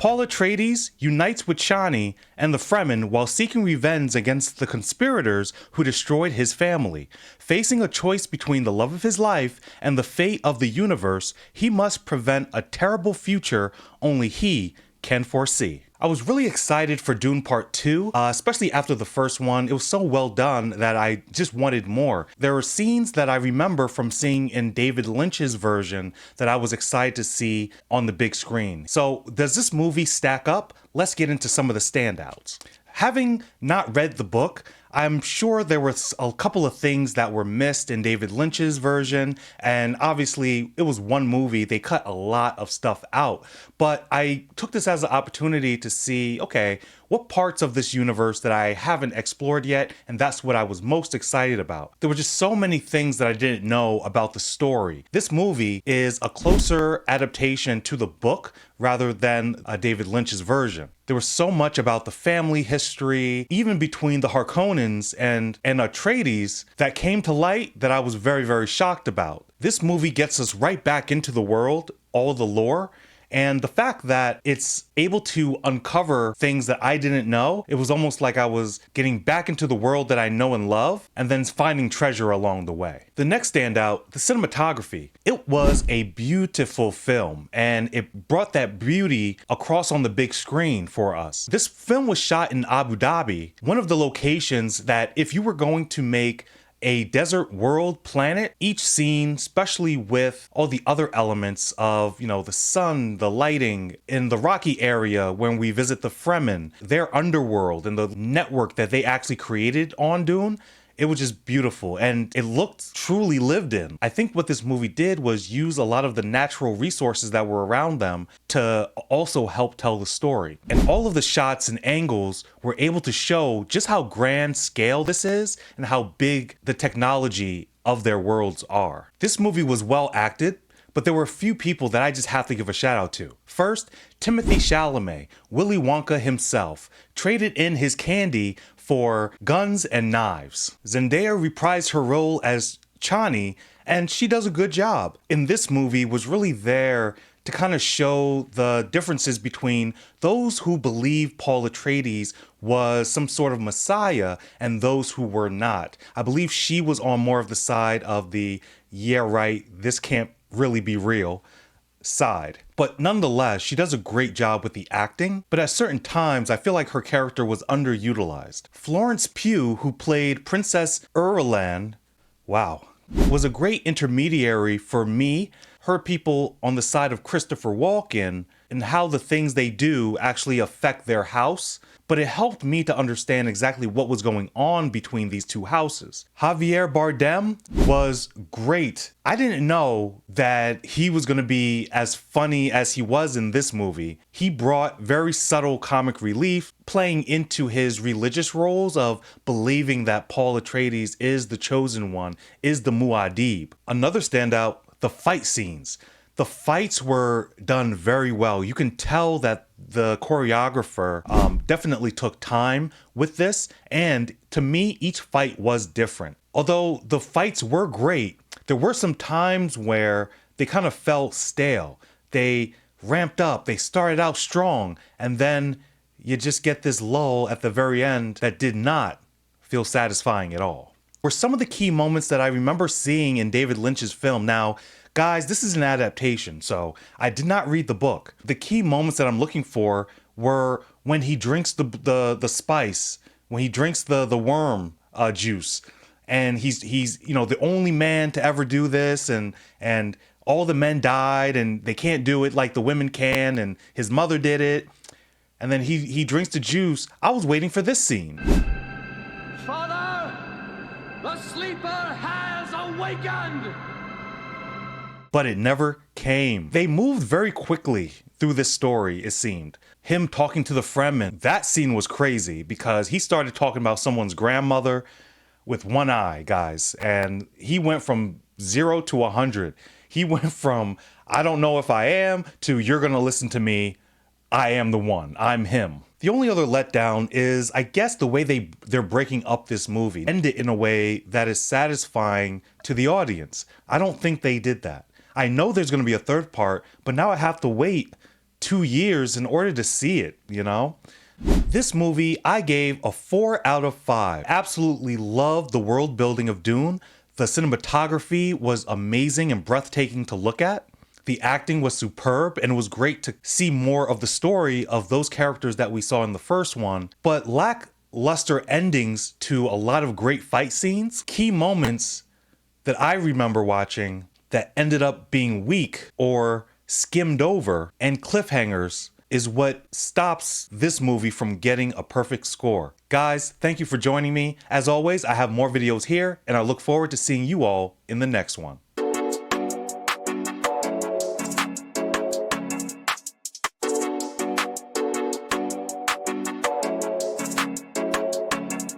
Paul Atreides unites with Chani and the Fremen while seeking revenge against the conspirators who destroyed his family. Facing a choice between the love of his life and the fate of the universe, he must prevent a terrible future only he can foresee. I was really excited for Dune Part 2, especially after the first one. It was so well done that I just wanted more. There were scenes that I remember from seeing in David Lynch's version that I was excited to see on the big screen. So does this movie stack up? Let's get into some of the standouts. Having not read the book, I'm sure there were a couple of things that were missed in David Lynch's version, and obviously it was one movie, they cut a lot of stuff out, but I took this as an opportunity to see, okay, what parts of this universe that I haven't explored yet, and that's what I was most excited about. There were just so many things that I didn't know about the story. This movie is a closer adaptation to the book rather than David Lynch's version. There was so much about the family history, even between the Harkonnens and Atreides, that came to light that I was very, very shocked about. This movie gets us right back into the world, all the lore, and the fact that it's able to uncover things that I didn't know, it was almost like I was getting back into the world that I know and love, and then finding treasure along the way. The next standout, the cinematography. It was a beautiful film, and it brought that beauty across on the big screen for us. This film was shot in Abu Dhabi, one of the locations that if you were going to make a desert world planet, each scene, especially with all the other elements of, the sun, the lighting, in the rocky area when we visit the Fremen, their underworld, and the network that they actually created on Dune, it was just beautiful, and it looked truly lived in. I think what this movie did was use a lot of the natural resources that were around them to also help tell the story. And all of the shots and angles were able to show just how grand scale this is and how big the technology of their worlds are. This movie was well acted, but there were a few people that I just have to give a shout out to. First, Timothée Chalamet, Willy Wonka himself, traded in his candy for guns and knives. Zendaya reprised her role as Chani, and she does a good job. In this movie was really there to kind of show the differences between those who believe Paul Atreides was some sort of messiah and those who were not. I believe she was on more of the side of the, yeah, right, this can't really be real side. But nonetheless, she does a great job with the acting, but at certain times, I feel like her character was underutilized. Florence Pugh, who played Princess Irulan, wow, was a great intermediary for me, her people on the side of Christopher Walken, and how the things they do actually affect their house, but it helped me to understand exactly what was going on between these two houses. Javier Bardem was great. I didn't know that he was going to be as funny as he was in this movie. He brought very subtle comic relief, playing into his religious roles of believing that Paul Atreides is the chosen one, is the Muad'Dib. Another standout, the fight scenes. The fights were done very well. You can tell that the choreographer definitely took time with this, and to me, each fight was different. Although the fights were great, there were some times where they kind of felt stale. They ramped up, they started out strong, and then you just get this lull at the very end that did not feel satisfying at all. Were some of the key moments that I remember seeing in David Lynch's film. Now, guys, this is an adaptation, so I did not read the book. The key moments that I'm looking for were when he drinks the spice, when he drinks the worm juice, and he's the only man to ever do this, and all the men died, and they can't do it like the women can, and his mother did it, and then he drinks the juice. I was waiting for this scene. Father, the sleeper has awakened! But it never came. They moved very quickly through this story, it seemed. Him talking to the Fremen, that scene was crazy because he started talking about someone's grandmother with one eye, guys. And he went from 0 to 100. He went from, I don't know if I am, to you're gonna listen to me, I am the one, I'm him. The only other letdown is, I guess, the way they're breaking up this movie. End it in a way that is satisfying to the audience. I don't think they did that. I know there's going to be a third part, but now I have to wait 2 years in order to see it, you know? This movie, I gave a 4 out of 5. Absolutely loved the world building of Dune. The cinematography was amazing and breathtaking to look at. The acting was superb, and it was great to see more of the story of those characters that we saw in the first one, but lackluster endings to a lot of great fight scenes, key moments that I remember watching that ended up being weak or skimmed over, and cliffhangers is what stops this movie from getting a perfect score. Guys, thank you for joining me. As always, I have more videos here, and I look forward to seeing you all in the next one.